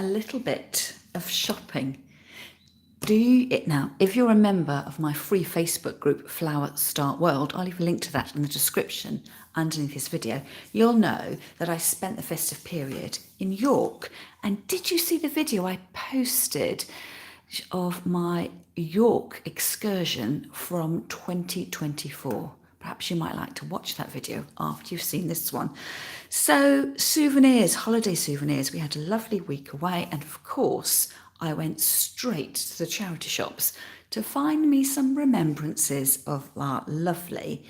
a little bit of shopping. Do it now. If you're a member of my free Facebook group, Flower Start World, I'll leave a link to that in the description underneath this video. You'll know that I spent the festive period in York. And did you see the video I posted of my York excursion from 2024? Perhaps you might like to watch that video after you've seen this one. So, souvenirs, holiday souvenirs. We had a lovely week away, and of course, I went straight to the charity shops to find me some remembrances of our lovely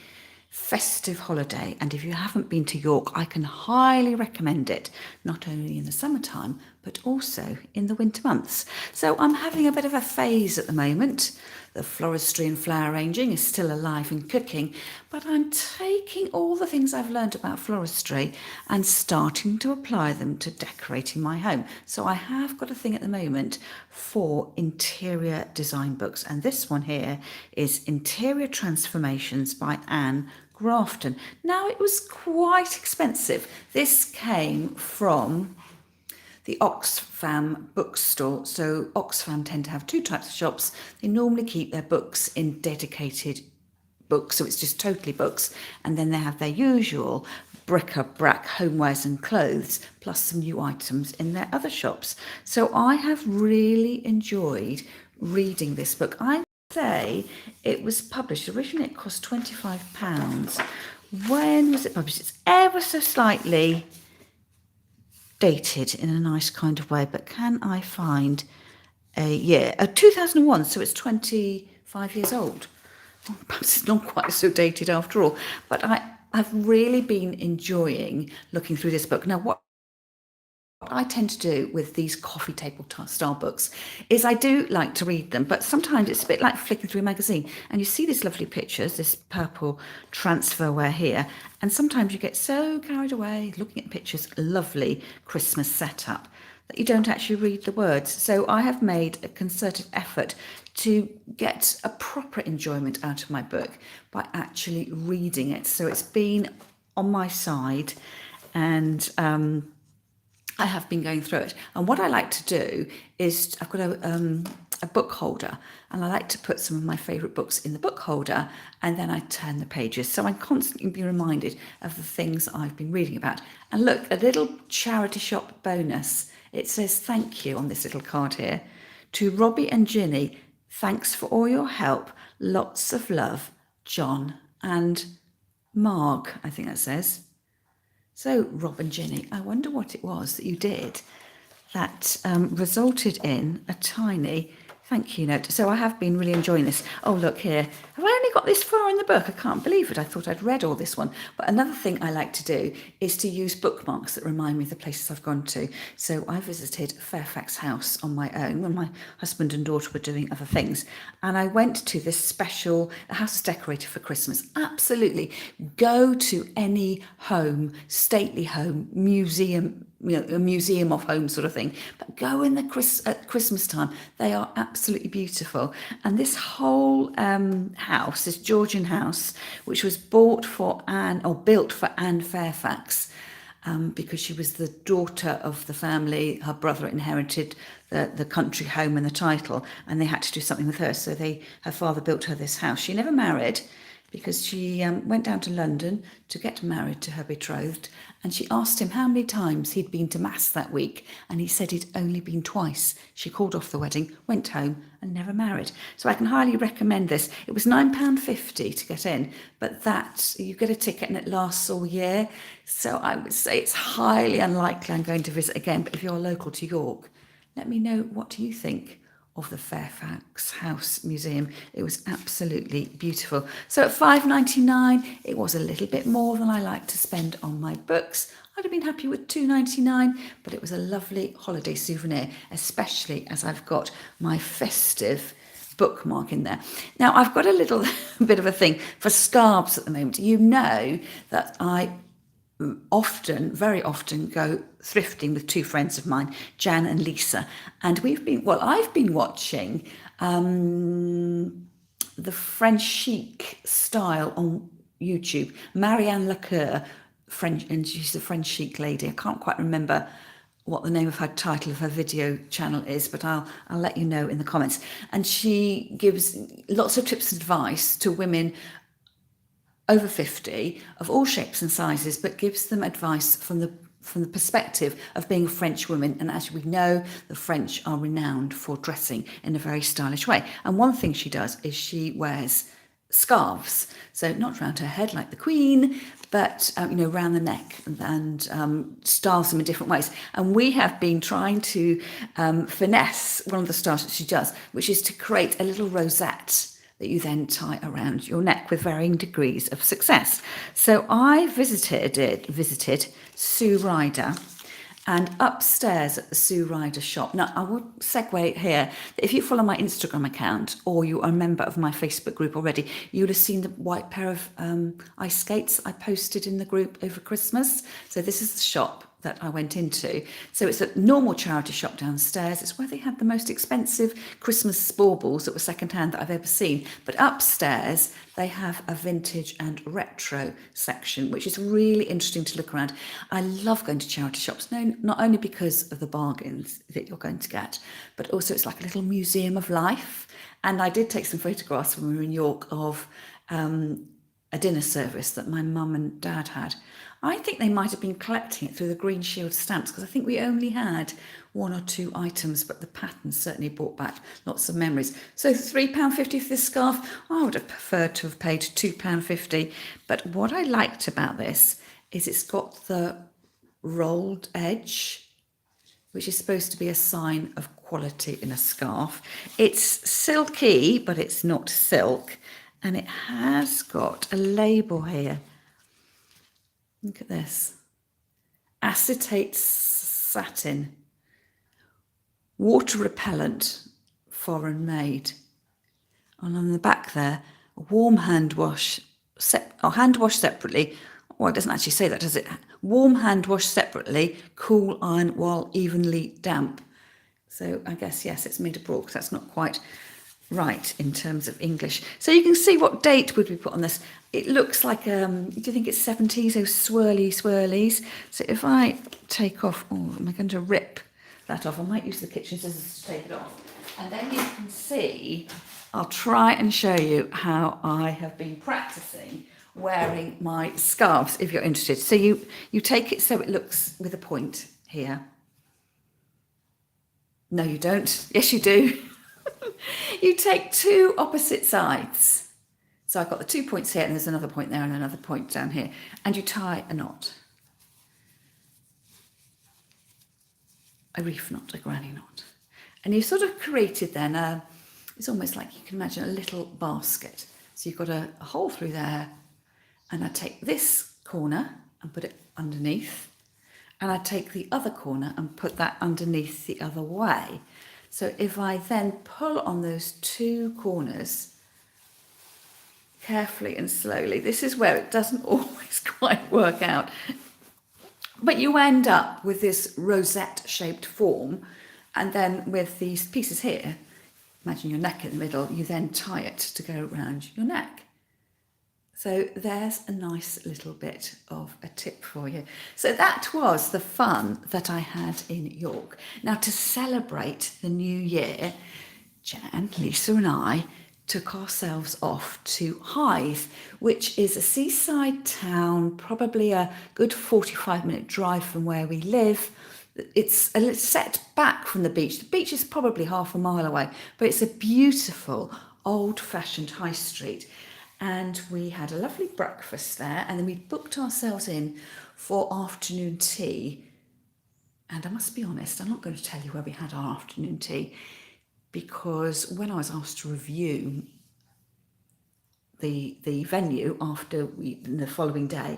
festive holiday. And if you haven't been to York, I can highly recommend it, not only in the summertime, but also in the winter months. So I'm having a bit of a phase at the moment. The floristry and flower arranging is still alive and cooking, but I'm taking all the things I've learned about floristry and starting to apply them to decorating my home. So I have got a thing at the moment for interior design books, and this one here is Interior Transformations by Anne Grafton. Now, it was quite expensive. This came from the Oxfam bookstore. So Oxfam tend to have two types of shops. They normally keep their books in dedicated books, so it's just totally books, and then they have their usual bric-a-brac, homewares and clothes, plus some new items in their other shops. So I have really enjoyed reading this book. I say it was published, originally it cost £25. When was it published? It's ever so slightly dated in a nice kind of way, but can I find a year? 2001, so it's 25 years old. Well, perhaps it's not quite so dated after all, but I've really been enjoying looking through this book. Now, what I tend to do with these coffee table style books is I do like to read them, but sometimes it's a bit like flicking through a magazine and you see these lovely pictures, this purple transferware here, and sometimes you get so carried away looking at pictures, lovely Christmas setup, that you don't actually read the words. So I have made a concerted effort to get a proper enjoyment out of my book by actually reading it. So it's been on my side, and I have been going through it. And what I like to do is I've got a book holder, and I like to put some of my favourite books in the book holder, and then I turn the pages. So I'm constantly being reminded of the things I've been reading about. And look, a little charity shop bonus. It says thank you on this little card here. To Robbie and Ginny, thanks for all your help. Lots of love, John and Marg, I think that says. So, Rob and Ginny, I wonder what it was that you did that resulted in a tiny thank you note. So I have been really enjoying this. Oh, look here. Have I only got this far in the book? I can't believe it. I thought I'd read all this one. But another thing I like to do is to use bookmarks that remind me of the places I've gone to. So I visited Fairfax House on my own when my husband and daughter were doing other things. And I went to this special house decorated for Christmas. Absolutely. Go to any home, stately home, museum, a museum of home sort of thing, but go in the at Christmas time. They are absolutely beautiful. And this whole house, this Georgian house, which was built for Anne Fairfax, because she was the daughter of the family. Her brother inherited the country home and the title, and they had to do something with her. So her father built her this house. She never married, because she went down to London to get married to her betrothed, and she asked him how many times he'd been to Mass that week, and he said he'd only been twice. She called off the wedding, went home, and never married. So I can highly recommend this. It was £9.50 to get in, but that you get a ticket and it lasts all year. So I would say it's highly unlikely I'm going to visit again, but if you're local to York, let me know, what do you think of the Fairfax House Museum? It was absolutely beautiful. So at £5.99, it was a little bit more than I like to spend on my books. I'd have been happy with £2.99, but it was a lovely holiday souvenir, especially as I've got my festive bookmark in there. Now, I've got a little bit of a thing for scarves at the moment. You know that I very often go thrifting with two friends of mine, Jan and Lisa, and I've been watching the French chic style on YouTube. Marianne Lacour, French, and she's a French chic lady. I can't quite remember what the name of her title of her video channel is, but I'll let you know in the comments. And she gives lots of tips and advice to women over 50 of all shapes and sizes, but gives them advice from the perspective of being a French woman. And as we know, the French are renowned for dressing in a very stylish way. And one thing she does is she wears scarves, so not around her head like the Queen, but around the neck, and styles them in different ways. And we have been trying to finesse one of the styles that she does, which is to create a little rosette that you then tie around your neck with varying degrees of success. So I visited Sue Ryder, and upstairs at the Sue Ryder shop. Now, I will segue here that if you follow my Instagram account or you are a member of my Facebook group already, you'll have seen the white pair of ice skates I posted in the group over Christmas. So this is the shop that I went into. So it's a normal charity shop downstairs. It's where they had the most expensive Christmas baubles that were secondhand that I've ever seen. But upstairs, they have a vintage and retro section, which is really interesting to look around. I love going to charity shops, not only because of the bargains that you're going to get, but also it's like a little museum of life. And I did take some photographs when we were in York of a dinner service that my mum and dad had. I think they might have been collecting it through the Green Shield stamps, because I think we only had one or two items, but the pattern certainly brought back lots of memories. So £3.50 for this scarf. I would have preferred to have paid £2.50. But what I liked about this is it's got the rolled edge, which is supposed to be a sign of quality in a scarf. It's silky, but it's not silk. And it has got a label here. Look at this. Acetate satin. Water repellent, foreign made. And on the back there, warm hand wash, hand wash separately. Well, it doesn't actually say that, does it? Warm hand wash separately, cool iron while evenly damp. So I guess, yes, it's made abroad, because that's not quite right in terms of English. So you can see what date would we put on this. It looks like, do you think it's 70s, those swirlies? So if I take off, am I going to rip that off? I might use the kitchen scissors to take it off. And then you can see, I'll try and show you how I have been practicing wearing my scarves, if you're interested. So you take it so it looks with a point here. No, you don't. Yes, you do. You take two opposite sides. So I've got the 2 points here, and there's another point there and another point down here. And you tie a knot. A reef knot, a granny knot. And you've sort of created then, it's almost like you can imagine a little basket. So you've got a hole through there, and I take this corner and put it underneath. And I take the other corner and put that underneath the other way. So if I then pull on those two corners carefully and slowly, this is where it doesn't always quite work out. But you end up with this rosette-shaped form, and then with these pieces here, imagine your neck in the middle, you then tie it to go around your neck. So there's a nice little bit of a tip for you. So that was the fun that I had in York. Now, to celebrate the new year, Jan, Lisa and I took ourselves off to Hythe, which is a seaside town, probably a good 45-minute drive from where we live. It's set back from the beach. The beach is probably half a mile away, but it's a beautiful old-fashioned high street. And we had a lovely breakfast there, and then we booked ourselves in for afternoon tea. And I must be honest, I'm not going to tell you where we had our afternoon tea, because when I was asked to review the venue after the following day,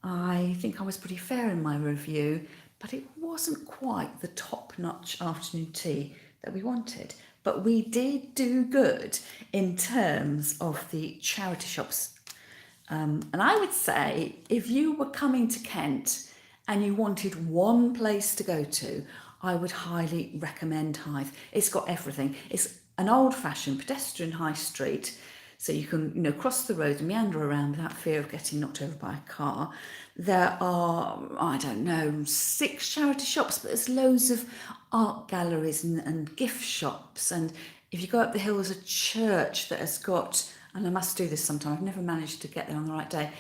I think I was pretty fair in my review, but it wasn't quite the top-notch afternoon tea that we wanted. But we did do good in terms of the charity shops. And I would say if you were coming to Kent and you wanted one place to go to, I would highly recommend Hythe. It's got everything. It's an old-fashioned pedestrian high street. so you can, cross the road and meander around without fear of getting knocked over by a car. There are, I don't know, 6 charity shops, but there's loads of art galleries and gift shops. And if you go up the hill, there's a church that has got, and I must do this sometime, I've never managed to get there on the right day.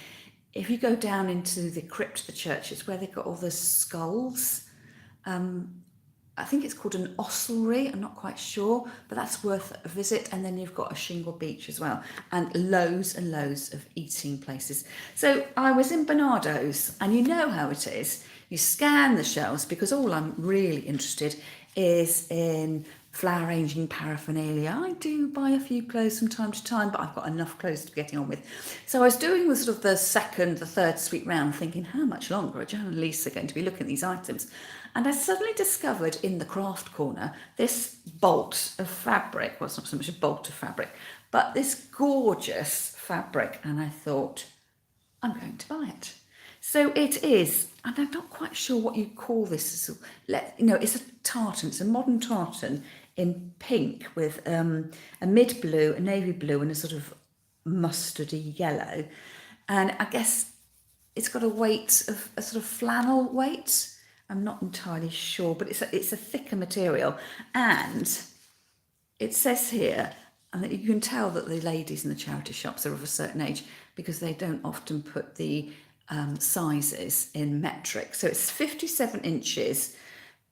If you go down into the crypt of the church, it's where they've got all the skulls. I think it's called an ossuary, I'm not quite sure, but that's worth a visit. And then you've got a shingle beach as well, and loads of eating places. So I was in Bernardo's, and you know how it is. You scan the shelves, because all I'm really interested is in flower arranging paraphernalia. I do buy a few clothes from time to time, but I've got enough clothes to be getting on with. So I was doing the sort of the third sweep round, thinking how much longer are Joan and Lisa going to be looking at these items. And I suddenly discovered in the craft corner this bolt of fabric. Well, it's not so much a bolt of fabric, but this gorgeous fabric. And I thought, I'm going to buy it. So it is, and I'm not quite sure what you call this. It's a tartan. It's a modern tartan in pink with a mid blue, a navy blue, and a sort of mustardy yellow. And I guess it's got a weight of a sort of flannel weight. I'm not entirely sure, but it's a thicker material. And it says here, and you can tell that the ladies in the charity shops are of a certain age, because they don't often put the sizes in metric. So it's 57 inches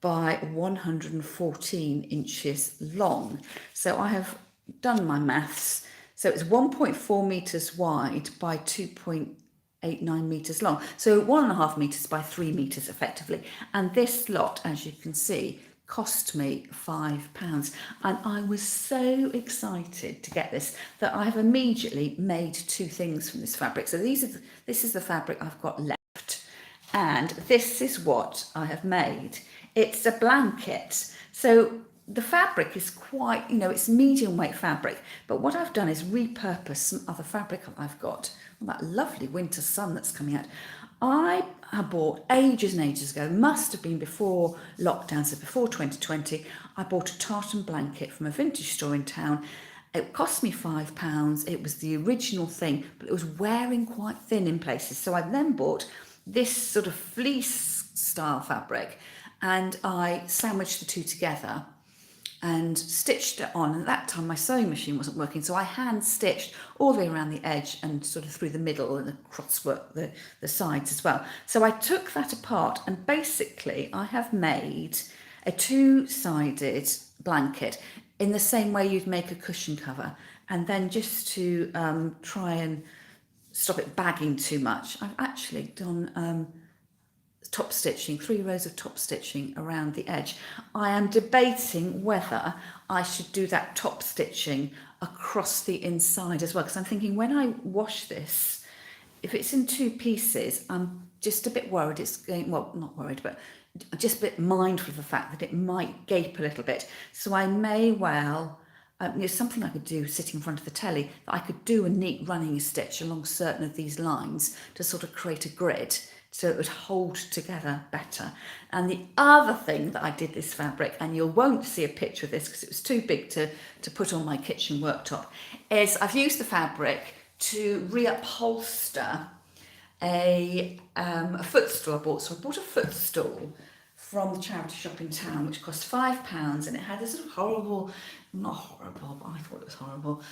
by 114 inches long. So I have done my maths. So it's 1.4 metres wide by 2.89 metres long. So 1.5 metres by 3 metres effectively. And this lot, as you can see, cost me £5. And I was so excited to get this that I've immediately made 2 things from this fabric. So this is the fabric I've got left. And this is what I have made. It's a blanket. So the fabric is quite, it's medium weight fabric. But what I've done is repurpose some other fabric I've got. Well, that lovely winter sun that's coming out. I bought ages and ages ago, must have been before lockdown, so before 2020, I bought a tartan blanket from a vintage store in town. It cost me £5. It was the original thing, but it was wearing quite thin in places. So I then bought this sort of fleece style fabric, and I sandwiched the two together and stitched it on. And at that time my sewing machine wasn't working, so I hand stitched all the way around the edge and sort of through the middle and across the sides as well. So I took that apart, and basically I have made a 2-sided blanket in the same way you'd make a cushion cover. And then just to try and stop it bagging too much, I've actually done top stitching, 3 rows of top stitching around the edge. I am debating whether I should do that top stitching across the inside as well, because I'm thinking when I wash this, if it's in 2 pieces, I'm just a bit worried it's going, well, not worried, but just a bit mindful of the fact that it might gape a little bit. So I may well, there's something I could do sitting in front of the telly, that I could do a neat running stitch along certain of these lines to sort of create a grid, so it would hold together better. And the other thing that I did this fabric, and you won't see a picture of this because it was too big to put on my kitchen worktop, is I've used the fabric to reupholster a footstool I bought. So I bought a footstool from the charity shop in town, which cost £5, and it had this sort of horrible, not horrible, but I thought it was horrible,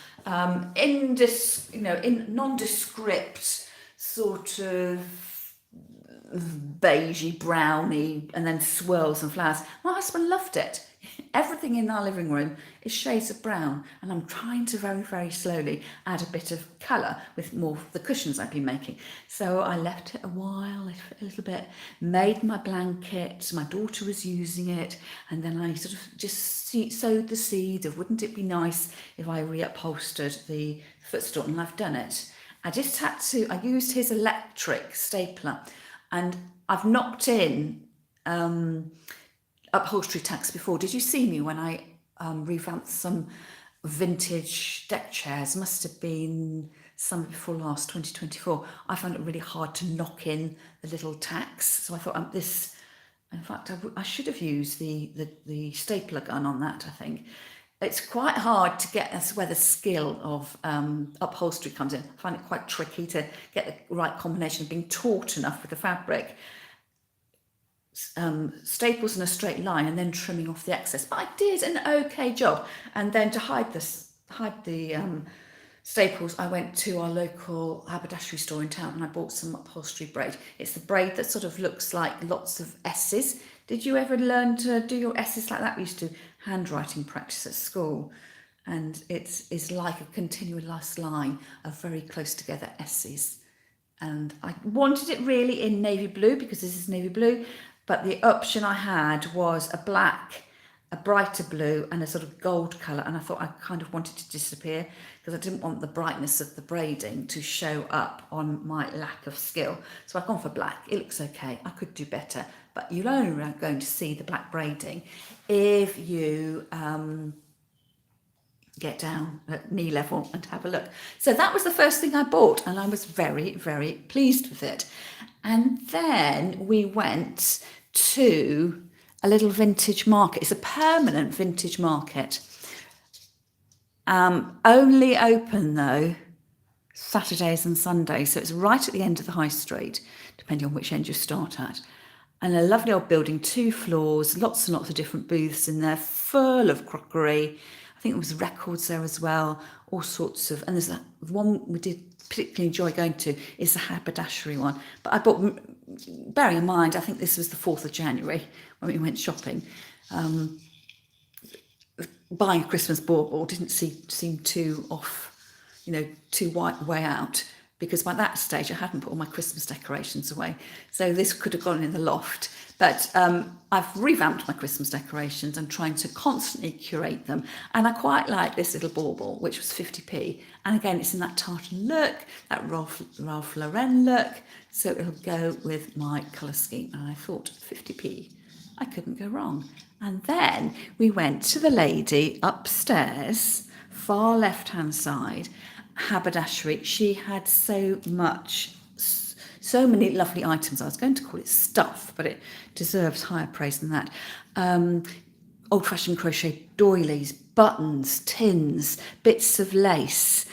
in nondescript sort of beigey, browny, and then swirls and flowers. My husband loved it. Everything in our living room is shades of brown, and I'm trying to very, very slowly add a bit of colour with more of the cushions I've been making. So I left it a while, a little bit, made my blanket, my daughter was using it, and then I sort of just sowed the seed of wouldn't it be nice if I reupholstered the footstool, and I've done it. I used his electric stapler, and I've knocked in upholstery tags before. Did you see me when I revamped some vintage deck chairs? Must have been summer before last, 2024. I found it really hard to knock in the little tacks, so I thought in fact I should have used the stapler gun on that, I think. it's quite hard to get, that's where the skill of upholstery comes in. I find it quite tricky to get the right combination of being taut enough with the fabric, staples in a straight line, and then trimming off the excess. But I did an okay job. And then to hide the staples, I went to our local haberdashery store in town and I bought some upholstery braid. It's the braid that sort of looks like lots of S's. Did you ever learn to do your S's like that? We used to handwriting practice at school, and it's like a continuous line of very close together S's. And I wanted it really in navy blue because this is navy blue, but the option I had was a black, a brighter blue, and a sort of gold colour, and I thought I kind of wanted to disappear because I didn't want the brightness of the braiding to show up on my lack of skill. So I've gone for black. It looks okay. I could do better, but you're only going to see the black braiding if you get down at knee level and have a look. So that was the first thing I bought, and I was very, very pleased with it. And then we went to a little vintage market. It's a permanent vintage market. Only open though Saturdays and Sundays, so it's right at the end of the high street, depending on which end you start at. And a lovely old building, 2 floors, lots and lots of different booths in there, full of crockery. I think there was records there as well, all sorts of, and there's that one we did particularly enjoy going to is the haberdashery one. But I bought, bearing in mind, I think this was the 4th of January when we went shopping. Buying a Christmas bauble didn't seem too off, too way out, because by that stage I hadn't put all my Christmas decorations away. So this could have gone in the loft. But I've revamped my Christmas decorations and trying to constantly curate them. And I quite like this little bauble, which was 50p. And again, it's in that tartan look, that Ralph Lauren look. So it'll go with my colour scheme. And I thought 50p, I couldn't go wrong. And then we went to the lady upstairs, far left-hand side, haberdashery. She had so many lovely items. I was going to call it stuff, but it deserves higher praise than that. Old-fashioned crochet doilies, buttons, tins, bits of lace,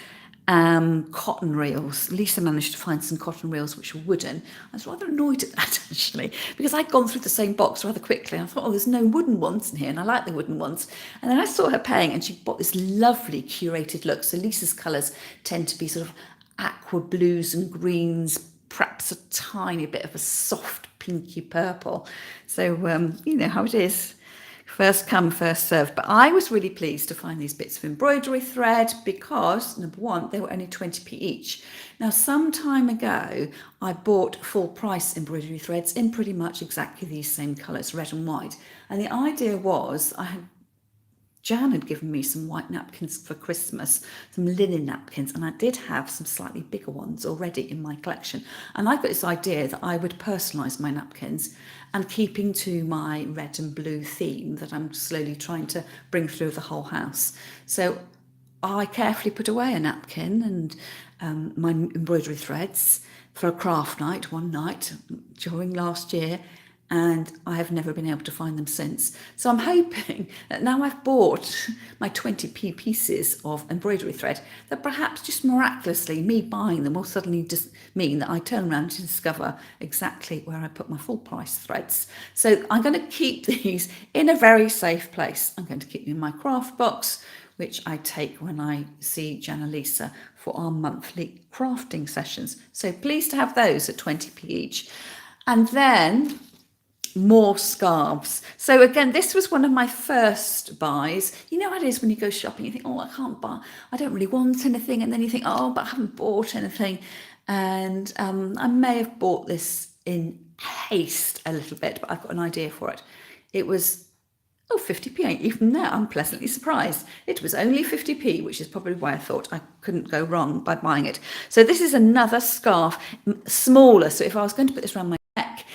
cotton reels. Lisa managed to find some cotton reels which were wooden. I was rather annoyed at that actually, because I'd gone through the same box rather quickly. I thought, oh, there's no wooden ones in here, and I like the wooden ones. And then I saw her paying, and she bought this lovely curated look. So Lisa's colours tend to be sort of aqua blues and greens, perhaps a tiny bit of a soft pinky purple. So you know how it is. First come, first served. But I was really pleased to find these bits of embroidery thread because, number one, they were only 20p each. Now, some time ago, I bought full price embroidery threads in pretty much exactly these same colours, red and white. And the idea was Jan had given me some white napkins for Christmas, some linen napkins, and I did have some slightly bigger ones already in my collection. And I got this idea that I would personalise my napkins, and keeping to my red and blue theme that I'm slowly trying to bring through the whole house. So I carefully put away a napkin and my embroidery threads for a craft night one night during last year, and I have never been able to find them since. So I'm hoping that now I've bought my 20p pieces of embroidery thread, that perhaps just miraculously me buying them will suddenly just mean that I turn around to discover exactly where I put my full price threads. So I'm going to keep these in a very safe place. I'm going to keep them in my craft box, which I take when I see Jan and Lisa for our monthly crafting sessions. So pleased to have those at 20p each. And then more scarves. So again, this was one of my first buys. You know how it is when you go shopping, you think, oh, I can't buy, I don't really want anything. And then you think, oh, but I haven't bought anything. And I may have bought this in haste a little bit, but I've got an idea for it. It was, 50p. Even now, I'm pleasantly surprised. It was only 50p, which is probably why I thought I couldn't go wrong by buying it. So this is another scarf, smaller. So if I was going to put this around my neck,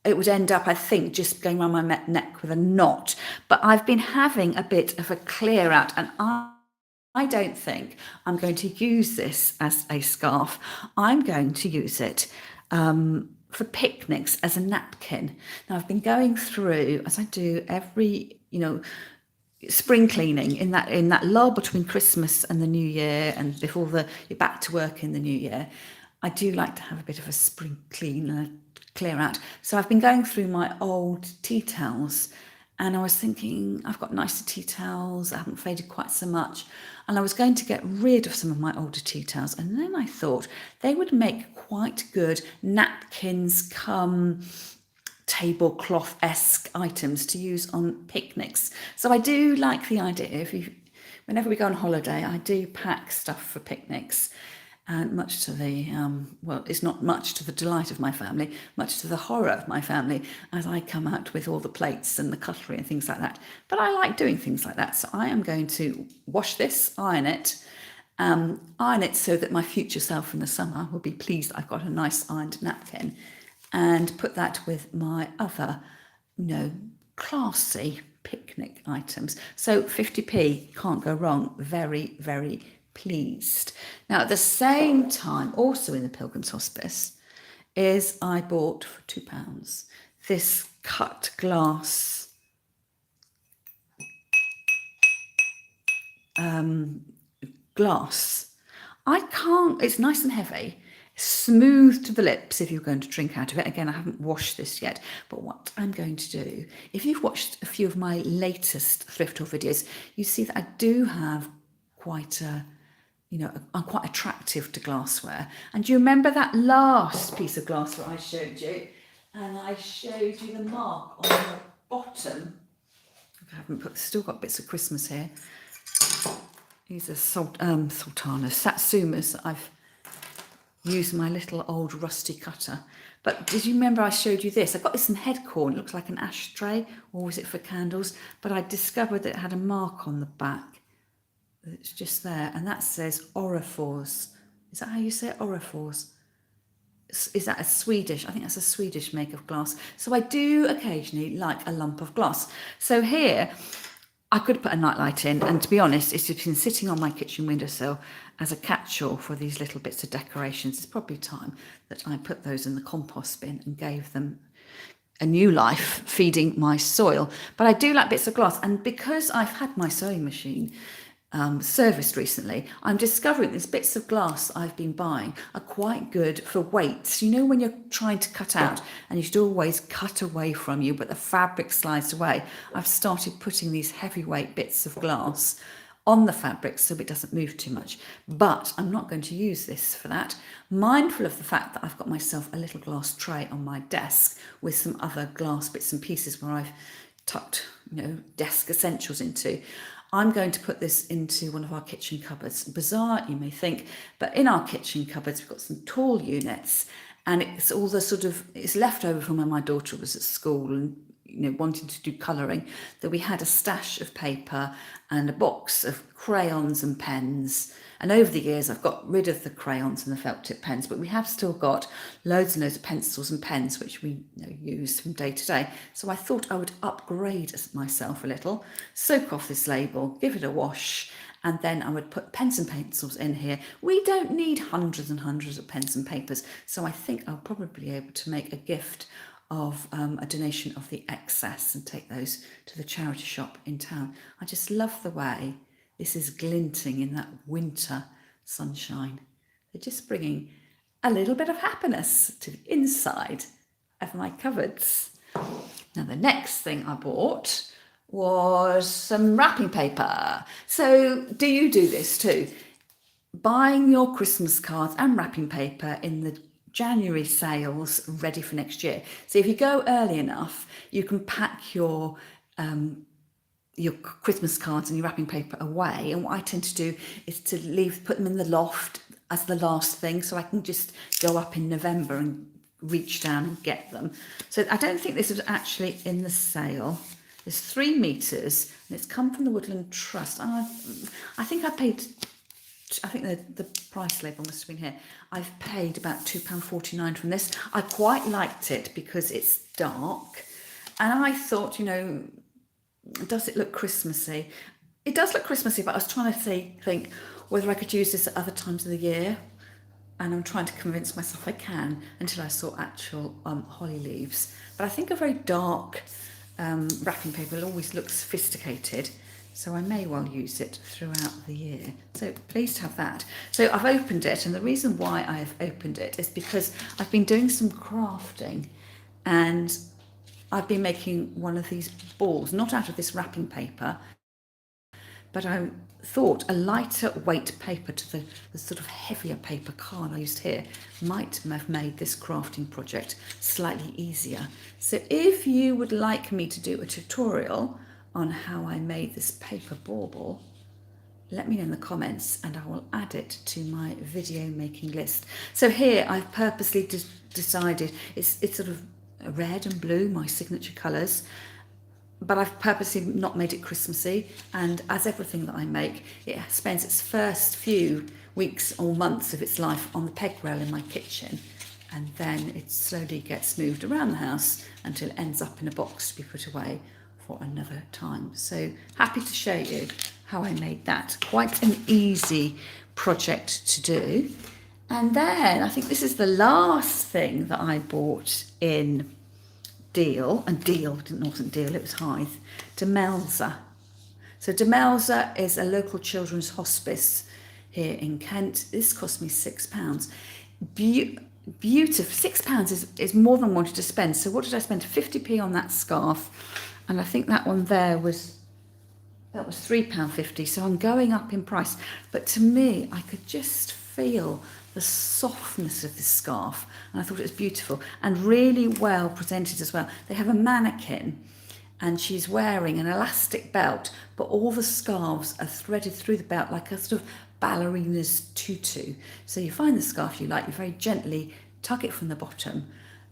it would end up, I think, just going around my neck with a knot. But I've been having a bit of a clear out, and I don't think I'm going to use this as a scarf. I'm going to use it for picnics as a napkin. Now, I've been going through, as I do every, spring cleaning, in that lull between Christmas and the New Year, and before you're back to work in the New Year, I do like to have a bit of a spring clean and a clear out. So I've been going through my old tea towels, and I was thinking I've got nicer tea towels. I haven't faded quite so much, and I was going to get rid of some of my older tea towels, and then I thought they would make quite good napkins come tablecloth-esque items to use on picnics. So I do like the idea, whenever we go on holiday, I do pack stuff for picnics. And much to the, well, it's not much to the delight of my family, much to the horror of my family, as I come out with all the plates and the cutlery and things like that. But I like doing things like that. So I am going to wash this, iron it so that my future self in the summer will be pleased that I've got a nice ironed napkin, and put that with my other, classy picnic items. So 50p, can't go wrong. Very, very pleased. Now, at the same time, also in the Pilgrim's Hospice, is I bought for £2 this cut glass glass. It's nice and heavy, smooth to the lips if you're going to drink out of it. Again, I haven't washed this yet, but what I'm going to do, if you've watched a few of my latest thrift haul videos, you see that I do have quite I'm quite attractive to glassware. And do you remember that last piece of glassware I showed you? And I showed you the mark on the bottom. I haven't still got bits of Christmas here. These are sultanas, satsumas that I've used my little old rusty cutter. But did you remember I showed you this? I got this in Headcorn. It looks like an ashtray, or was it for candles? But I discovered that it had a mark on the back. It's just there, and that says Orifors. Is that how you say it? Orifors. Is that a Swedish? I think that's a Swedish make of glass. So I do occasionally like a lump of glass. So here, I could put a nightlight in, and to be honest, it's just been sitting on my kitchen windowsill as a catch-all for these little bits of decorations. It's probably time that I put those in the compost bin and gave them a new life, feeding my soil. But I do like bits of glass, and because I've had my sewing machine serviced recently, I'm discovering these bits of glass I've been buying are quite good for weights. When you're trying to cut out and you should always cut away from you, but the fabric slides away, I've started putting these heavyweight bits of glass on the fabric so it doesn't move too much. But I'm not going to use this for that. Mindful of the fact that I've got myself a little glass tray on my desk with some other glass bits and pieces where I've tucked, desk essentials into. I'm going to put this into one of our kitchen cupboards. Bizarre, you may think, but in our kitchen cupboards, we've got some tall units, and it's all it's left over from when my daughter was at school and, wanting to do colouring, that we had a stash of paper and a box of crayons and pens. And over the years, I've got rid of the crayons and the felt tip pens, but we have still got loads and loads of pencils and pens, which we use from day to day. So I thought I would upgrade myself a little, soak off this label, give it a wash, and then I would put pens and pencils in here. We don't need hundreds and hundreds of pens and papers, so I think I'll probably be able to make a gift of a donation of the excess and take those to the charity shop in town. I just love the way this is glinting in that winter sunshine. They're just bringing a little bit of happiness to the inside of my cupboards. Now, the next thing I bought was some wrapping paper. So do you do this too? Buying your Christmas cards and wrapping paper in the January sales ready for next year. So if you go early enough, you can pack your Christmas cards and your wrapping paper away. And what I tend to do is to put them in the loft as the last thing, so I can just go up in November and reach down and get them. So I don't think this was actually in the sale. There's 3 meters, and it's come from the Woodland Trust. And I think the price label must have been here. I've paid about £2.49 from this. I quite liked it because it's dark, and I thought, does it look Christmassy? It does look Christmassy, but I was trying to think whether I could use this at other times of the year, and I'm trying to convince myself I can until I saw actual holly leaves. But I think a very dark wrapping paper will always look sophisticated, so I may well use it throughout the year. So pleased to have that. So I've opened it, and the reason why I've opened it is because I've been doing some crafting, and I've been making one of these balls, not out of this wrapping paper, but I thought a lighter weight paper to the sort of heavier paper card I used here might have made this crafting project slightly easier. So if you would like me to do a tutorial on how I made this paper bauble, let me know in the comments and I will add it to my video making list. So here I've purposely decided it's sort of red and blue, my signature colours, but I've purposely not made it Christmassy, and as everything that I make, it spends its first few weeks or months of its life on the peg rail in my kitchen, and then it slowly gets moved around the house until it ends up in a box to be put away for another time. So happy to show you how I made that. Quite an easy project to do. And then I think this is the last thing that I bought in Deal, and Deal, it wasn't Deal, it was Hythe, Demelza. So Demelza is a local children's hospice here in Kent. This cost me £6. Beautiful, £6 is more than I wanted to spend. So what did I spend? 50p on that scarf, and I think that one there was £3.50. So I'm going up in price, but to me, I could just feel the softness of this scarf, and I thought it was beautiful and really well presented as well. They have a mannequin and she's wearing an elastic belt, but all the scarves are threaded through the belt like a sort of ballerina's tutu. So you find the scarf you like, you very gently tug it from the bottom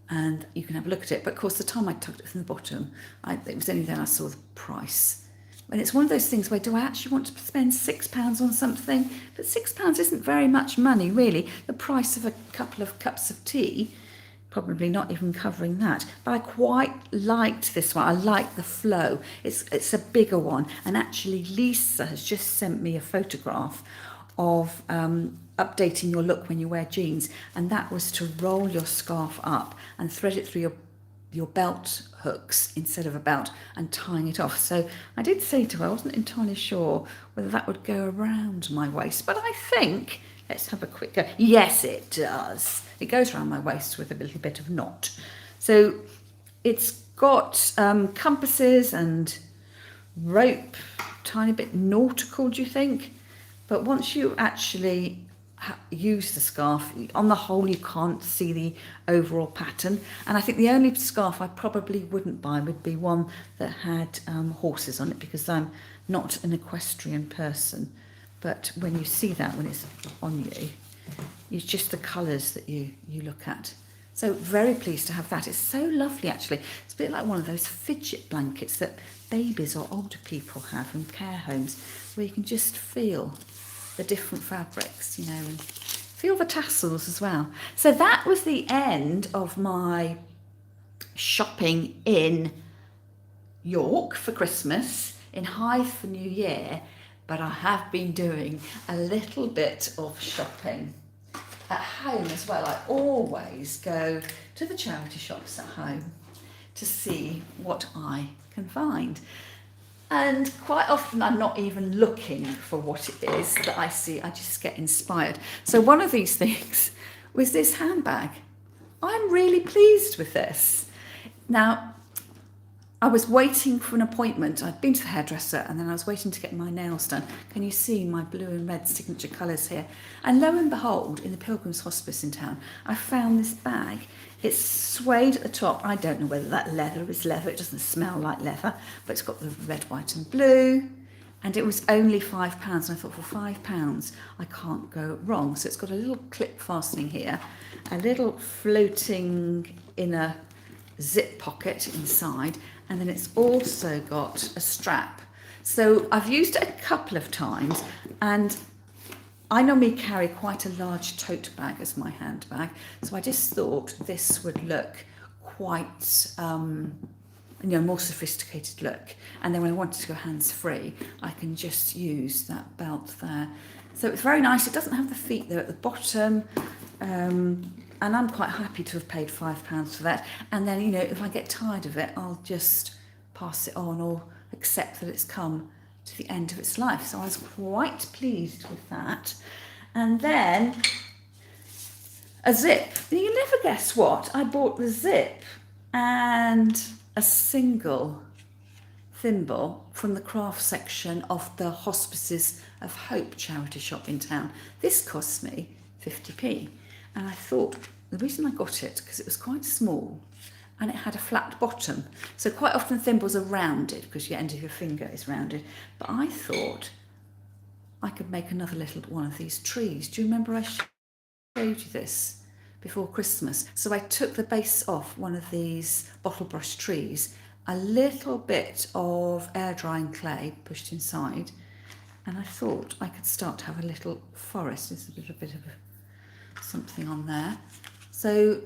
and you can have a look at it. But of course the time I tugged it from the bottom, it was only then I saw the price. And it's one of those things where, do I actually want to spend £6 on something? But £6 isn't very much money, really. The price of a couple of cups of tea, probably not even covering that. But I quite liked this one. I like the flow. It's a bigger one. And actually, Lisa has just sent me a photograph of updating your look when you wear jeans. And that was to roll your scarf up and thread it through your belt hooks instead of a belt and tying it off. So I did say to her, I wasn't entirely sure whether that would go around my waist, but I think, let's have a quick go. Yes, it does. It goes around my waist with a little bit of knot. So it's got compasses and rope, tiny bit nautical, do you think? But once you actually use the scarf, on the whole you can't see the overall pattern, and I think the only scarf I probably wouldn't buy would be one that had horses on it, because I'm not an equestrian person. But when you see that, when it's on you, it's just the colours that you look at. So very pleased to have that. It's so lovely, actually. It's a bit like one of those fidget blankets that babies or older people have in care homes, where you can just feel the different fabrics, you know, and feel the tassels as well. So that was the end of my shopping in York for Christmas, in Hythe for New Year, but I have been doing a little bit of shopping at home as well. I always go to the charity shops at home to see what I can find. And quite often I'm not even looking for what it is that I see, I just get inspired. So one of these things was this handbag. I'm really pleased with this. Now, I was waiting for an appointment. I'd been to the hairdresser and then I was waiting to get my nails done. Can you see my blue and red signature colours here? And lo and behold, in the Pilgrim's Hospice in town, I found this bag. It's suede at the top. I don't know whether that leather is leather. It doesn't smell like leather, but it's got the red, white and blue. And it was only £5. And I thought, for £5, I can't go wrong. So it's got a little clip fastening here, a little floating inner zip pocket inside, and then it's also got a strap. So I've used it a couple of times, and I normally carry quite a large tote bag as my handbag, so I just thought this would look quite, more sophisticated look. And then when I wanted to go hands-free, I can just use that belt there. So it's very nice. It doesn't have the feet there at the bottom, and I'm quite happy to have paid £5 for that. And then, if I get tired of it, I'll just pass it on or accept that it's come to the end of its life. So I was quite pleased with that. And then a zip. You never guess what? I bought the zip and a single thimble from the craft section of the Hospices of Hope charity shop in town. This cost me 50p. And I thought, the reason I got it, because it was quite small and it had a flat bottom. So quite often thimbles are rounded because the end of your finger is rounded. But I thought I could make another little one of these trees. Do you remember I showed you this before Christmas? So I took the base off one of these bottle brush trees, a little bit of air drying clay pushed inside, and I thought I could start to have a little forest. There's a little bit of something on there. So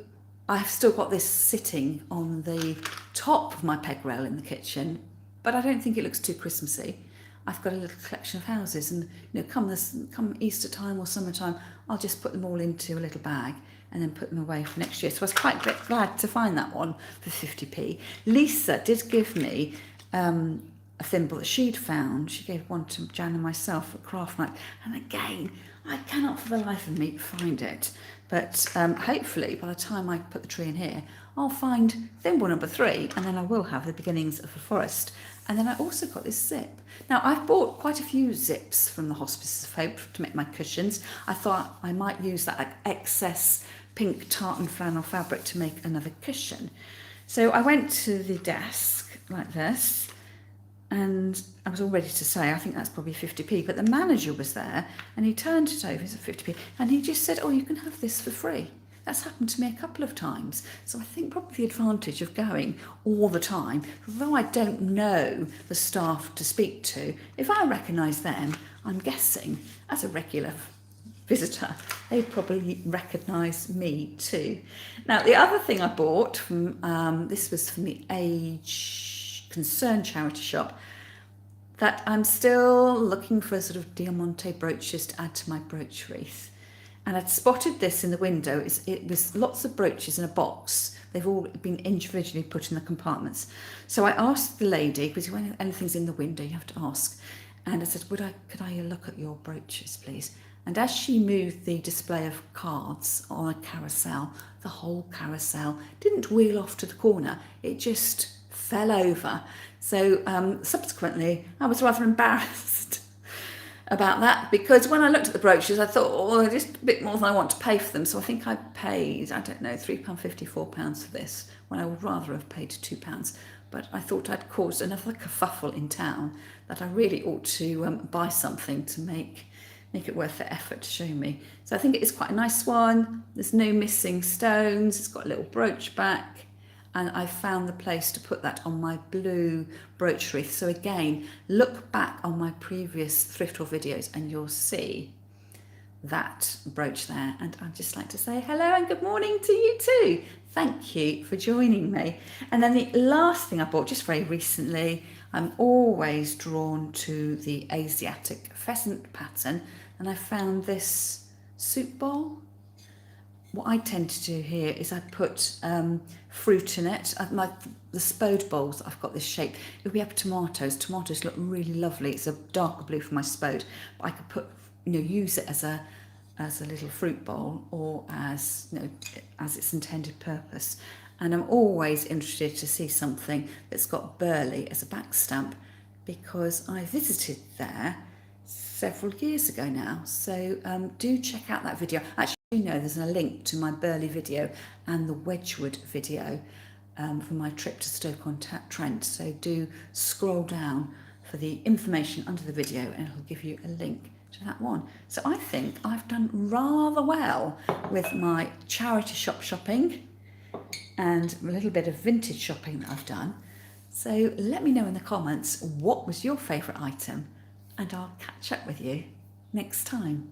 I've still got this sitting on the top of my peg rail in the kitchen, but I don't think it looks too Christmassy. I've got a little collection of houses, and come Easter time or summertime, I'll just put them all into a little bag and then put them away for next year. So I was quite glad to find that one for 50p. Lisa did give me a thimble that she'd found. She gave one to Jan and myself at craft night, and again, I cannot for the life of me find it. But hopefully by the time I put the tree in here, I'll find thimble number 3, and then I will have the beginnings of a forest. And then I also got this zip. Now, I've bought quite a few zips from the Hospices of Hope to make my cushions. I thought I might use that excess pink tartan flannel fabric to make another cushion. So I went to the desk like this, and I was all ready to say, I think that's probably 50p, but the manager was there, and he turned it over, it's 50p, and he just said, oh, you can have this for free. That's happened to me a couple of times. So I think probably the advantage of going all the time, although I don't know the staff to speak to, if I recognise them, I'm guessing as a regular visitor, they probably recognise me too. Now, the other thing I bought from, this was from the Age Concern charity shop, that I'm still looking for sort of diamante brooches to add to my brooch wreath. And I'd spotted this in the window. It was lots of brooches in a box. They've all been individually put in the compartments. So I asked the lady, because when anything's in the window, you have to ask. And I said, could I look at your brooches, please? And as she moved the display of cards on a carousel, the whole carousel didn't wheel off to the corner. It just fell over. So subsequently, I was rather embarrassed about that, because when I looked at the brooches, I thought, oh, they're just a bit more than I want to pay for them. So I think I paid, I don't know, £3.50, £4 for this, when I would rather have paid £2. But I thought I'd caused another kerfuffle in town, that I really ought to buy something to make it worth the effort to show me. So I think it is quite a nice one. There's no missing stones. It's got a little brooch back. And I found the place to put that on my blue brooch wreath. So again, look back on my previous thrift haul videos and you'll see that brooch there. And I'd just like to say hello and good morning to you too. Thank you for joining me. And then the last thing I bought just very recently, I'm always drawn to the Asiatic pheasant pattern, and I found this soup bowl. What I tend to do here is I put fruit in it. The spode bowls, I've got this shape. If we have tomatoes, tomatoes look really lovely. It's a darker blue for my spode, but I could put, use it as a little fruit bowl, or as its intended purpose. And I'm always interested to see something that's got Burley as a back stamp, because I visited there several years ago now. So do check out that video. Actually, there's a link to my Burley video and the Wedgwood video from my trip to Stoke-on-Trent. So do scroll down for the information under the video, and it'll give you a link to that one. So I think I've done rather well with my charity shop shopping and a little bit of vintage shopping that I've done. So let me know in the comments, what was your favourite item? And I'll catch up with you next time.